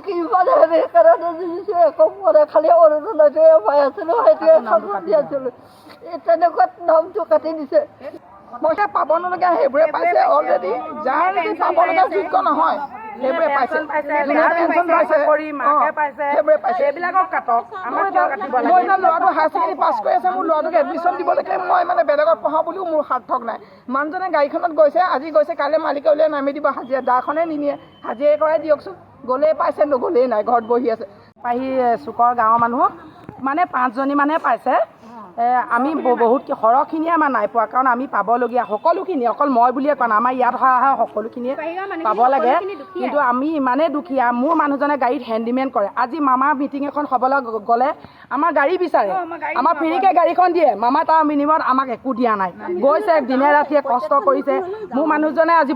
কিমান হেৰি কাৰণে দিছোঁ একো মানে খালি অৰুণোদয়টোৱে পাই আছিলোঁ, সেইটোৱে খাব দি আছিলোঁ। তেনেকুৱাত নামটো কাটি দিছে। পইচা পাব নলগীয়া সেইবোৰে পাইছে অলৰেডি। যাৰ নেকি পাব লগা যোগ্য নহয় সেইবোৰে পাইছে। সেইবোৰে পাইছে। এইবিলাকক কাটক, মোৰ এতিয়া ল'ৰাটো হায়াৰ ছেকেণ্ডেৰী পাছ কৰি আছে, মোৰ ল'ৰাটোক এডমিশ্যন দিবলৈকে মই মানে বেলেগত পঢ়াওঁ বুলিও মোৰ সাৰ্থক নাই। মানুহজনে গাড়ীখনত গৈছে, আজি গৈছে, কাইলৈ মালিকে উলিয়াই নামি দিব হাজিৰা, দাখনে নিনিয়ে, হাজিৰা কৰাই দিয়কচোন। গ'লেই পাইছে, নগ'লেই নাই, ঘৰত বহি আছে। পাহি চুকৰ গাঁৱৰ মানুহ মানে 5জনী মানহে পাইছে। আমি বহুত সৰহখিনিয়ে আমাৰ নাই পোৱা, কাৰণ আমি পাবলগীয়া সকলোখিনি, অকল মই বুলিয়ে কোৱা নাই, আমাৰ ইয়াত অহা সকলোখিনিয়ে পাব লাগে। কিন্তু আমি ইমানেই দুখীয়া, মোৰ মানুহজনে গাড়ীত হেণ্ডিমেন কৰে। আজি মামাৰ মিটিং এখন হ'বলৈ গ'লে আমাৰ গাড়ী বিচাৰে, আমাৰ ফ্ৰীকৈ গাড়ীখন দিয়ে, মামা তাৰ বিনিময়ত আমাক একো দিয়া নাই। গৈছে দিনে ৰাতিয়ে কষ্ট কৰিছে, মোৰ মানুহজনে আজি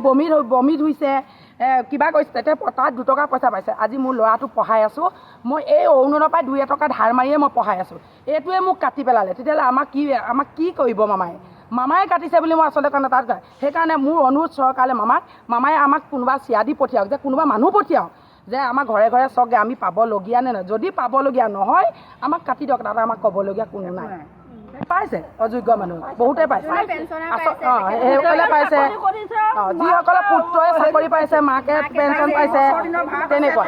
বমি ধুইছে, কিবা কৰিছে, তেতিয়া তাত 2 টকা পইচা পাইছে। আজি মোৰ ল'ৰাটোক পঢ়াই আছোঁ, মই এই অৰুণোদয়ৰ পৰা 2 টকা ধাৰ মাৰিয়ে মই পঢ়াই আছোঁ। এইটোৱে মোক কাটি পেলালে, তেতিয়াহ'লে আমাক কি কৰিব মামাই কাটিছে বুলি মই আচলতে কাৰণে তাত যায়। সেইকাৰণে মোৰ অনুৰোধ চৰকাৰলৈ, মামাই আমাক কোনোবা চিয়া দি পঠিয়াওক, যে কোনোবা মানুহ পঠিয়াওক, যে আমাৰ ঘৰে ঘৰে চাওকগৈ আমি পাবলগীয়া নে নহয়। যদি পাবলগীয়া নহয় আমাক কাটি দিয়ক, তাতে আমাক ক'বলগীয়া কোনো নাই। পাইছে অযোগ্য মানুহ বহুতে পাইছে, সেইসকলে পাইছে, যিসকলে পুত্ৰই চাকৰি পাইছে, মাকে পেঞ্চন পাইছে, তেনেকুৱা।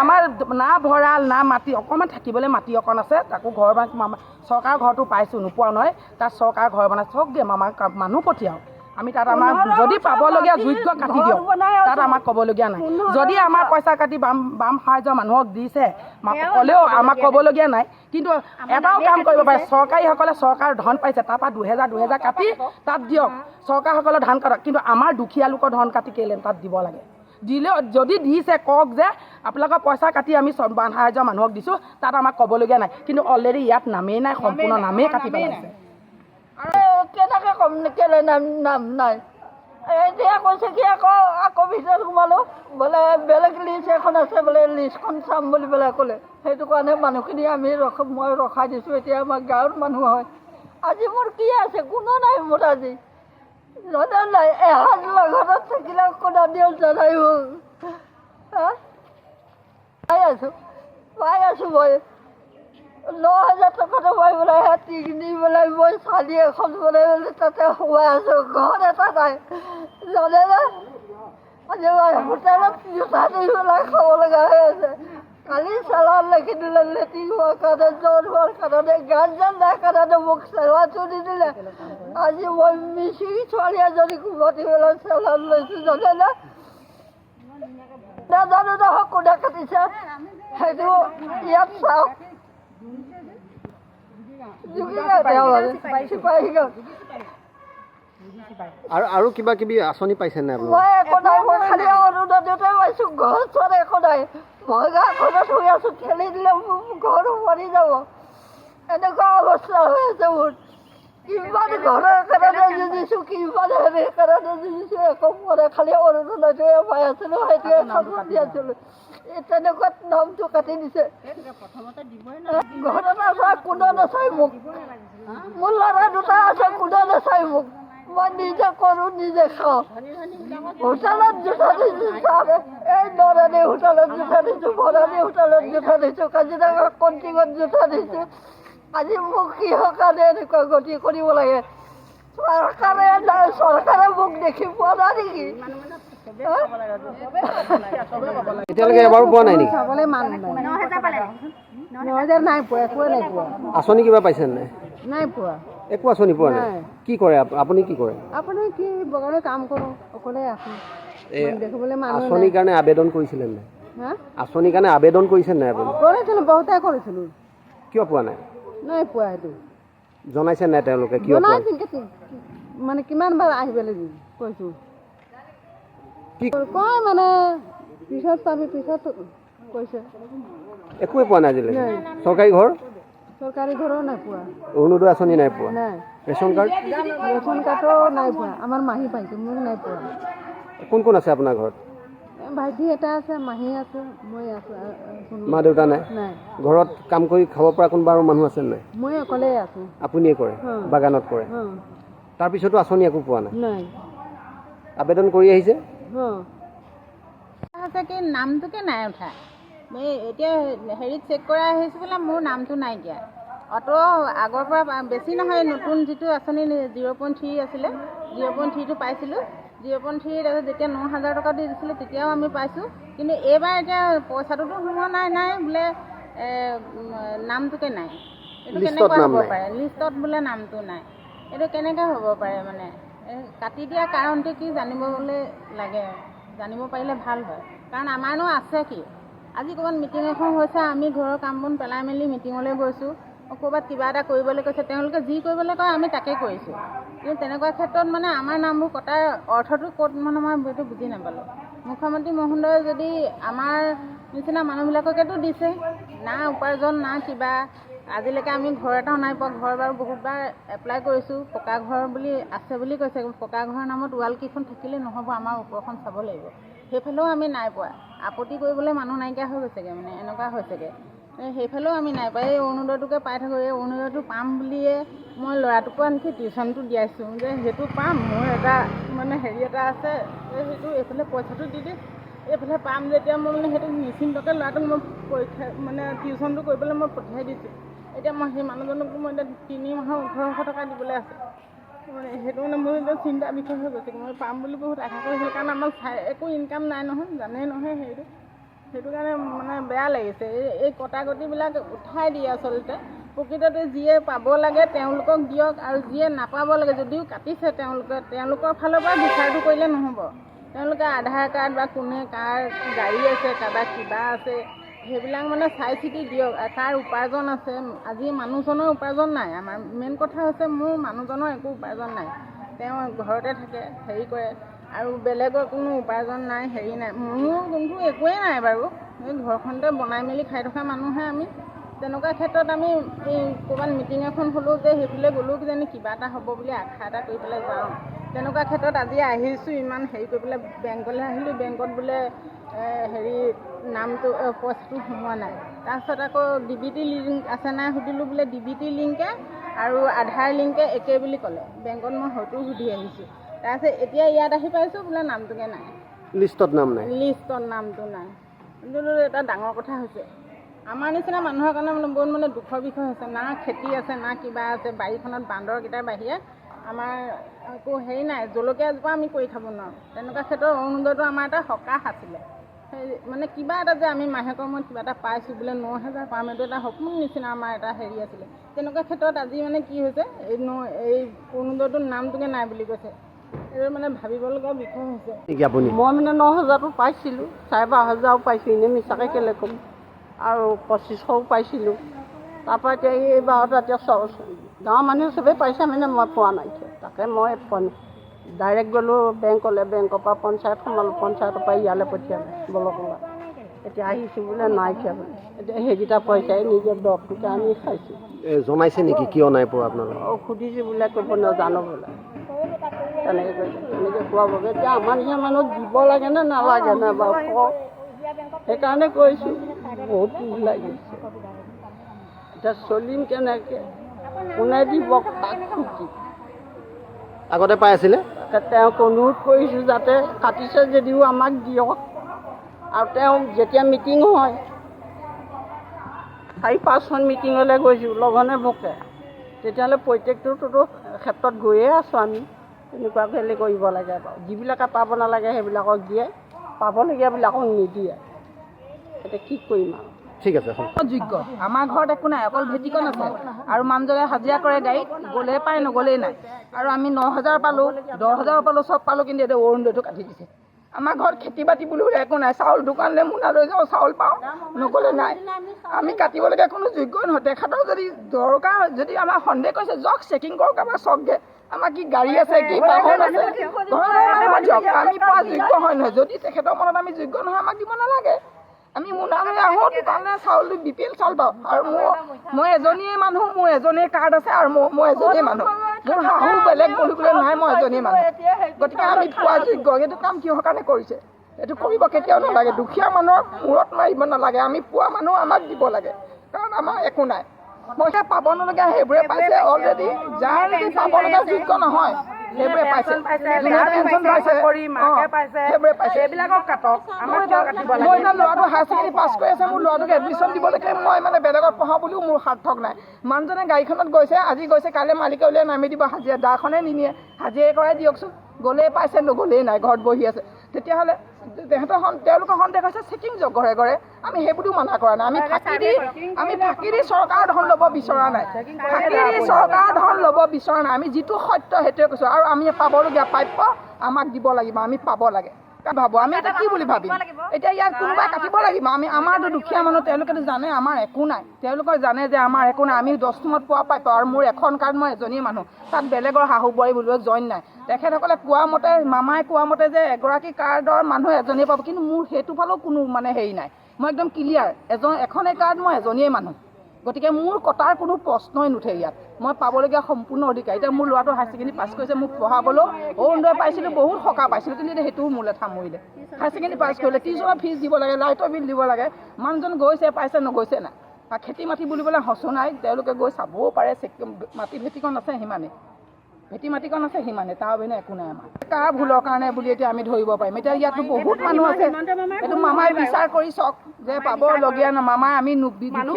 আমাৰ না ভঁৰাল না মাটি, অকণমান থাকিবলৈ মাটি অকণ আছে, তাকো ঘৰ চৰকাৰৰ ঘৰটো পাইছোঁ, নোপোৱা নহয়, তাত চৰকাৰ ঘৰ বনাইছে। চাওকগৈ মামাক মানুহ পঠিয়াওক, আমি তাত আমাৰ যদি পাবলগীয়া যোগ্য কাটি দিয়ক, তাত আমাক ক'বলগীয়া নাই। যদি আমাৰ পইচা কাটি বাম সাহায্য মানুহক দিছে ক'লেও আমাক ক'বলগীয়া নাই। কিন্তু এটাও কাম কৰিব পাৰে, চৰকাৰীসকলে চৰকাৰ ধন পাইছে, তাৰপৰা 2000 কাটি তাত দিয়ক, চৰকাৰসকলৰ ধান কাটক। কিন্তু আমাৰ দুখীয়া লোকৰ ধন কাটি কেলে তাত দিব লাগে? দিলেও যদি দিছে কওক যে আপোনালোকৰ পইচা কাটি আমি সাহায্য মানুহক দিছোঁ, তাত আমাক ক'বলগীয়া নাই। কিন্তু অলৰেডি ইয়াত নামেই নাই, সম্পূৰ্ণ নামেই কাটি পেলাইছে। কেনেকৈ ক'ম কেলে নাম নাই? এতিয়া কৈছে কি আকৌ ভিতৰত সোমালোঁ, বোলে বেলেগ লিষ্ট এখন আছে, বোলে লিষ্টখন চাম বুলি পেলাই ক'লে। সেইটো কাৰণে মানুহখিনি মই ৰখাই দিছোঁ। এতিয়া আমাৰ গাঁৱৰ মানুহ হয়। আজি মোৰ কি আছে? কোনো নাই মোৰ আজি, জনা নাই। এসাঁজ ঘৰত থাকিলে কোনা দিওঁ জনাই পাই আছোঁ মই 9000 টকাটো মই বোলে টিঙি পেলাই মই চালি এখন বনাই বোলে তাতে সোমাই আছোঁ। ঘৰত এটা নাই, জানেনে? আজি মই হোটেলত জোতা দি পেলাই খাব লগা হৈ আছে। কালি চালান লিখি দিলে, লেট্ৰিন হোৱাৰ কাৰণে, জ্বৰ হোৱাৰ কাৰণে, গাৰ্জেন নাই কাৰণে মোক চেলানটো দি দিলে। আজি মই মিচিং ছোৱালী এজনীক উভতি পেলাই চেলান লৈছোঁ, জানেনে? নাজানো নহয় কোনে কাটিছে, সেইটো ইয়াত চাওক। আৰু কিবা কিবি আঁচনি পাইছে নাই? মই একো নাই, মই খালি অৰুণোদয়তে পাইছোঁ। ঘৰ চৰ একো নাই, মই গাঁওখনত শুই আছোঁ, ঠেলি দিলে ঘৰ মৰি যাব। এনেকুৱা অৱস্থা হৈ আছে মোৰ। কিমান ঘৰৰ কাৰণে যুঁজিছোঁ, কিমান হেৰিৰ কাৰণে যুঁজিছোঁ, একো মানে খালি অৰুণোদয়টোৱে পাই আছিলোঁ, সেইটোৱে খাব দি আছিলোঁ। তেনেকুৱাত নামটো কাটি দিছে। ঘৰত আছে, কোনো নাচায় মোক। মোৰ ল'ৰা 2টা আছে, কোনো নাচায় মোক। মই নিজে কৰোঁ, নিজে খাওঁ। হোটেলত জোতা দিছোঁ, এই নৰাণী হোটেলত জোতা দিছোঁ, বৰাণী হোটেলত জোতা দিছোঁ, কাজিৰঙা কণ্টিঙত জোতা দিছোঁ। আজি মোক কিহৰ কাৰণে এনেকুৱা গতি কৰিব লাগে? চৰকাৰে মোক দেখি পোৱা নাই নেকি? এতিয়ালৈকে এবাৰো পোৱা নাই নেকি? 9000 নাই পোৱা, একোৱে নাই পোৱা। আঁচনি কিবা পাইছে নাই? নাই পোৱা, একো আঁচনি পোৱা নাই। কি কৰে আপুনি? কি কৰে আপুনি? কি বগানে কাম কৰোঁ, অকলে আছোঁ। দেখিবলৈ আঁচনিৰ কাৰণে আবেদন কৰিছিলে নাই? আঁচনিৰ কাৰণে আবেদন কৰিছে নাই আপুনি? কৰিছিলোঁ, বহুতে কৰিছিলোঁ। কিয় পোৱা নাই? নাই পোৱা। সেইটো জনাইছে নাই তেওঁলোকে? কিয় মানে কিমান বাৰ আহিবলৈ কৈছোঁ, কয় মানে পিছত পাবি, পিছত কৈছে। একোৱে পোৱা নাই আজিলৈকে? চৰকাৰী ঘৰ? চৰকাৰী ঘৰো নাই পোৱা। অৰুণোদয় আঁচনি নাই পোৱা? নাই। Ration card? ৰেচন কাৰ্ডো নাই পোৱা। আমাৰ মাহী পাইছে, মোক নাই পোৱা। কোন কোন আছে আপোনাৰ ঘৰত? ভাইটি এটা আছে, মাহী আছে, মই আছোঁ। মা দেউতা নাই? নাই। ঘৰত কাম কৰি খাব পৰা কোনোবা আৰু মানুহ আছে নাই? মই অকলেই আছোঁ। আপুনিয়ে কৰে? বাগানত কৰে? তাৰপিছতো আঁচনি একো পোৱা নাই? নাই। আবেদন কৰি আহিছে? আছে কি নামটোকে নাই উঠা এতিয়া হেৰিত চেক কৰা আহিছোঁ বোলে মোৰ নামটো নাইকিয়া অটো আগৰ পৰা বেছি নহয় নতুন যিটো আঁচনি 0.3 আছিলে 0.3টো পাইছিলোঁ 0.3 তাৰপিছত যেতিয়া 9,000 টকা দি দিছিলে তেতিয়াও আমি পাইছোঁ কিন্তু এইবাৰ এতিয়া পইচাটোতো সোমোৱা নাই বোলে নামটোকে নাই এইটো কেনেকুৱা হ'ব পাৰে লিষ্টত বোলে নামটো নাই এইটো কেনেকৈ হ'ব পাৰে মানে কাটি দিয়া কাৰণটো কি জানিবলৈ লাগে জানিব পাৰিলে ভাল হয় কাৰণ আমাৰনো আছে কি আজি ক'ৰবাত মিটিং এখন হৈছে আমি ঘৰৰ কাম বন পেলাই মেলি মিটিঙলৈ গৈছোঁ ক'ৰবাত কিবা এটা কৰিবলৈ কৈছে তেওঁলোকে যি কৰিবলৈ কয় আমি তাকে কৰিছোঁ কিন্তু তেনেকুৱা ক্ষেত্ৰত মানে আমাৰ নামবোৰ কটাৰ অৰ্থটো ক'ত মানে মই সেইটো বুজি নাপালোঁ মুখ্যমন্ত্ৰী মহোদয়ে যদি আমাৰ নিচিনা মানুহবিলাককেতো দিছে না উপাৰ্জন না কিবা আজিলৈকে আমি ঘৰ এটাও নাই পোৱা ঘৰ বাৰু বহুতবাৰ এপ্লাই কৰিছোঁ পকা ঘৰ বুলি আছে বুলি কৈছে পকা ঘৰৰ নামত ৱালকেইখন থাকিলে নহ'ব আমাৰ ওপৰখন চাব লাগিব সেইফালেও আমি নাই পোৱা আপত্তি কৰিবলৈ মানুহ নাইকিয়া হৈ গৈছেগৈ মানে এনেকুৱা হৈছেগৈ সেইফালেও আমি নাই পোৱা এই অৰুণোদয়টোকে পাই থাকোঁ এই অৰুণোদয়টো পাম বুলিয়ে মই ল'ৰাটোকো আনকি টিউশ্যনটো দিয়াইছোঁ যে সেইটো পাম মোৰ এটা মানে হেৰি এটা আছে সেইটো এইফালে পইচাটো দি দিম এইফালে পাম যেতিয়া মই মানে সেইটো নিশ্চিন্তকৈ ল'ৰাটোক মই পৰীক্ষা মানে টিউশ্যনটো কৰিবলৈ মই পঠিয়াই দিছোঁ এতিয়া মই সেই মানুহজনকো মই এতিয়া 3 মাহৰ 1,800 টকা দিবলৈ আছে মানে সেইটো মানে মোৰ এতিয়া চিন্তাৰ বিষয় হৈ গৈছে মই পাম বুলি বহুত আশা কৰিছিলোঁ কাৰণ আমাৰ একো ইনকাম নাই নহয় জানেই নহয় সেইটো কাৰণে মানে বেয়া লাগিছে এই কটাকটিবিলাক উঠাই দিয়ে আচলতে প্ৰকৃততে যিয়ে পাব লাগে তেওঁলোকক দিয়ক আৰু যিয়ে নাপাব লাগে যদিও কাটিছে তেওঁলোকৰ ফালৰ পৰা বিচাৰটো কৰিলে নহ'ব তেওঁলোকে আধাৰ কাৰ্ড বা কোনে কাৰ গাড়ী আছে কাৰোবাৰ কিবা আছে সেইবিলাক মানে চাই চিতি দিয়ক কাৰ উপাৰ্জন আছে আজি মানুহজনৰ উপাৰ্জন নাই আমাৰ মেইন কথা হৈছে মোৰ মানুহজনৰ একো উপাৰ্জন নাই তেওঁ ঘৰতে থাকে হেৰি কৰে আৰু বেলেগৰ কোনো উপাৰ্জন নাই হেৰি নাই মোৰ কিন্তু একোৱেই নাই বাৰু এই ঘৰখনতে বনাই মেলি খাই থকা মানুহে আমি তেনেকুৱা ক্ষেত্ৰত আমি এই ক'ৰবাত মিটিং এখন হ'লেও যে সেইফালে গ'লেও কিজানি কিবা এটা হ'ব বুলি আশা এটা কৰি পেলাই যাওঁ তেনেকুৱা ক্ষেত্ৰত আজি আহিছোঁ ইমান হেৰি কৰি পেলাই বেংকলৈ আহিলোঁ বেংকত বোলে হেৰি নামটো পইচাটো সোমোৱা নাই তাৰপিছত আকৌ DBT লিংক আছে নাই সুধিলোঁ বোলে DBT লিংকে আৰু আধাৰ লিংকে একে বুলি ক'লে বেংকত মই হয়তো সুধি আহিছোঁ তাৰপিছত এতিয়া ইয়াত আহি পাইছোঁ বোলে নামটোকে নাই লিষ্টত নামটো নাই কিন্তু এটা ডাঙৰ কথা হৈছে আমাৰ নিচিনা মানুহৰ কাৰণে মানে বহুত মানে দুখৰ বিষয় হৈছে না খেতি আছে না কিবা আছে বাৰীখনত বান্দৰকেইটাৰ বাহিৰে আমাৰ একো হেৰি নাই জলকীয়া এজোপা আমি কৰি খাব নোৱাৰোঁ তেনেকুৱা ক্ষেত্ৰত অৰুণোদয়টো আমাৰ এটা সকাহ আছিলে সেই মানে কিবা এটা যে আমি মাহেকৰ মূৰত কিবা এটা পাইছোঁ বোলে 9,000 পাম এইটো এটা সপোন নিচিনা আমাৰ এটা হেৰি আছিলে তেনেকুৱা ক্ষেত্ৰত আজি মানে কি হৈছে এই অৰুণোদয়টোৰ নামটোকে নাই বুলি কৈছে এইটো মানে ভাবিবলগীয়া বিষয় হৈছে মই মানে 9,000টো পাইছিলোঁ 12,500ও পাইছোঁ এনেই মিছাকৈ কেলৈ ক'ম আৰু 2500ও পাইছিলোঁ তাৰপৰা এতিয়া এইবাৰতে এতিয়া গাঁৱৰ মানুহে চবেই পাইছে মানে মই পোৱা নাইকিয়া তাকে মই ডাইৰেক্ট গ'লোঁ বেংকলৈ বেংকৰ পৰা পঞ্চায়ত সোমালোঁ পঞ্চায়তৰ পৰা ইয়ালৈ পঠিয়ালে ব্লকলৈ এতিয়া আহিছোঁ বোলে নাইকিয়া বোলে এতিয়া সেইকেইটা পইচাই নিজৰ দৰৱটোকে আনি খাইছোঁ জনাইছে নেকি কিয় নাই পোৱা আপোনালোকে সুধিছোঁ বোলে ক'ব নাজানো বোলে তেনেকৈ কৈছে তেনেকৈ কোৱা বাবে এতিয়া আমাৰ নিচিনা মানুহক দিব লাগে নে নালাগে নে বাৰু কওক সেইকাৰণে কৈছোঁ বহুত লাগিছে এতিয়া চলিম কেনেকৈ কোনে দিব কাক খুজি আগতে পাই আছিলে তেওঁক অনুৰোধ কৰিছোঁ যাতে কাটিছে যদিও আমাক দিয়ক আৰু তেওঁ যেতিয়া মিটিং হয় 4-5খন মিটিঙলৈ গৈছোঁ লঘনে ভোকে তেতিয়াহ'লে প্ৰত্যেকটোতো ক্ষেত্ৰত গৈয়ে আছোঁ আমি তেনেকুৱাকৈ হেৰি কৰিব লাগে বাৰু যিবিলাকে পাব নালাগে সেইবিলাকক দিয়ে পাবলগীয়াবিলাকক নিদিয়ে এতিয়া কি কৰিম আৰু ঠিক আছে যোগ্য আমাৰ ঘৰত একো নাই অকল ভেটিকন আছে আৰু মানুহজনে হাজিৰা কৰে গাড়ীত গ'লে পায় নগ'লেই নাই আৰু আমি 9,000 পালোঁ 10,000 পালোঁ চব পালোঁ কিন্তু এতিয়া অৰুণোদয়টো কাটি দিছে আমাৰ ঘৰত খেতি বাতি বুলিবলৈ একো নাই চাউল দোকানলৈ মোনা লৈ যাওঁ চাউল পাওঁ নগ'লে নাই আমি কাটিবলগীয়া কোনো যোগ্য নহয় তেখেতৰ যদি দৰকাৰ যদি আমাৰ সন্দেহ কৰিছে যাওক চেকিং কৰক আমাৰ চকগে আমাৰ কি গাড়ী আছে কি বাহন আছে দিয়ক আমি পোৱা যোগ্য হয় নহয় যদি তেখেতৰ মনত আমি যোগ্য নহয় আমাক দিব নালাগে আমি মোনা লৈ আহোঁ দোকানলৈ চাউলটো BPL চাউল পাওঁ আৰু মই এজনীয়ে মানুহ মোৰ এজনীয়ে কাৰ্ড আছে আৰু মই এজনীয়ে মানুহ মোৰ শাহু বেলেগ বুলিবলৈ নাই মই এজনীয়ে মানুহ গতিকে আমি পোৱা যোগ্য এইটো কাম কিহৰ কাৰণে কৰিছে এইটো কৰিব কেতিয়াও নালাগে দুখীয়া মানুহৰ মূৰত মাৰিব নালাগে আমি পোৱা মানুহ আমাক দিব লাগে কাৰণ আমাৰ একো নাই মই পাব নলগীয়া সেইবোৰে পাইছে অলৰেডি যাৰ নেকি পাব লগা যোগ্য নহয় সেইবোৰে পাইছে যোনে পেঞ্চন পাইছে সেইবোৰে পাইছে এইবিলাকক কাটক আমাৰ কিয় কাটিব মই এতিয়া ল'ৰাটো হায়াৰ ছেকেণ্ডেৰী পাছ কৰি আছে মোৰ ল'ৰাটোক এডমিশ্যন দিবলৈকে মই মানে বেলেগত পঢ়াওঁ বুলিও মোৰ সাৰ্থক নাই মানুহজনে গাড়ীখনত গৈছে আজি গৈছে কাইলৈ মালিকে উলিয়াই নামি দিব হাজিৰা দাখনে নিনিয়ে হাজিৰা কৰাই দিয়কচোন গ'লেই পাইছে নগ'লেই নাই ঘৰত বহি আছে তেতিয়াহ'লে তেওঁলোকৰ সন্দেহ হৈছে চেকিং যাওক ঘৰে ঘৰে আমি সেইবুলিও মানা কৰা নাই আমি ফাঁকি দি চৰকাৰৰ ধন ল'ব বিচৰা নাই ফাঁকি দি চৰকাৰৰ ধন ল'ব বিচৰা নাই আমি যিটো সত্য সেইটোৱে কৈছোঁ আৰু আমি পাবলগীয়া প্ৰাপ্য আমাক দিব লাগিব আমি পাব লাগে ভাবোঁ আমি এতিয়া কি বুলি ভাবিম এতিয়া ইয়াত কোনোবাই কাটিব লাগিব আমি আমাৰতো দুখীয়া মানুহ তেওঁলোকেতো জানে আমাৰ একো নাই তেওঁলোকে জানে যে আমাৰ একো নাই আমি 10 টিমত পোৱা প্ৰাপ্য আৰু মোৰ এখন কাৰ্ড মই এজনীয়ে মানুহ তাত বেলেগৰ শাহু বোৱাৰী বুলিব জইন নাই তেখেতসকলে কোৱা মতে মামাই কোৱা মতে যে এগৰাকী কাৰ্ডৰ মানুহ এজনীয়ে পাব কিন্তু মোৰ সেইটো ফালেও কোনো মানে হেৰি নাই মই একদম ক্লিয়াৰ এখনেই কাৰ্ড মই এজনীয়ে মানুহ গতিকে মোৰ কটাৰ কোনো প্ৰশ্নই নুঠে ইয়াত মই পাবলগীয়া সম্পূৰ্ণ অধিকাৰ এতিয়া মোৰ ল'ৰাটো হায়াৰ ছেকেণ্ডেৰী পাছ কৰিছে মোক পঢ়াবলৈও অৰুণোদয় পাইছিলোঁ বহুত সকাহ পাইছিলোঁ কিন্তু এতিয়া সেইটোও মোলৈ থামৰিলে হায়াৰ ছেকেণ্ডেৰী পাছ কৰিলে টিউশ্যনৰ ফিজ দিব লাগে লাইটৰ বিল দিব লাগে মানুহজন গৈছে পাইছে নগৈছে নাই আৰু খেতি মাটি বুলিবলৈ সঁচো নাই তেওঁলোকে গৈ চাবও পাৰে মাটি ভেটিকণ আছে সিমানেই ভেটি মাটিকণ আছে সিমানে তাৰ অবিহনে একো নাই আমাৰ কাৰ ভুলৰ কাৰণে বুলি এতিয়া আমি ধৰিব পাৰিম এতিয়া ইয়াতো বহুত মানুহ আছে এইটো মামাই বিচাৰ কৰি চাওক যে পাবলগীয়া মামাই আমি দুখীয়া মানুহ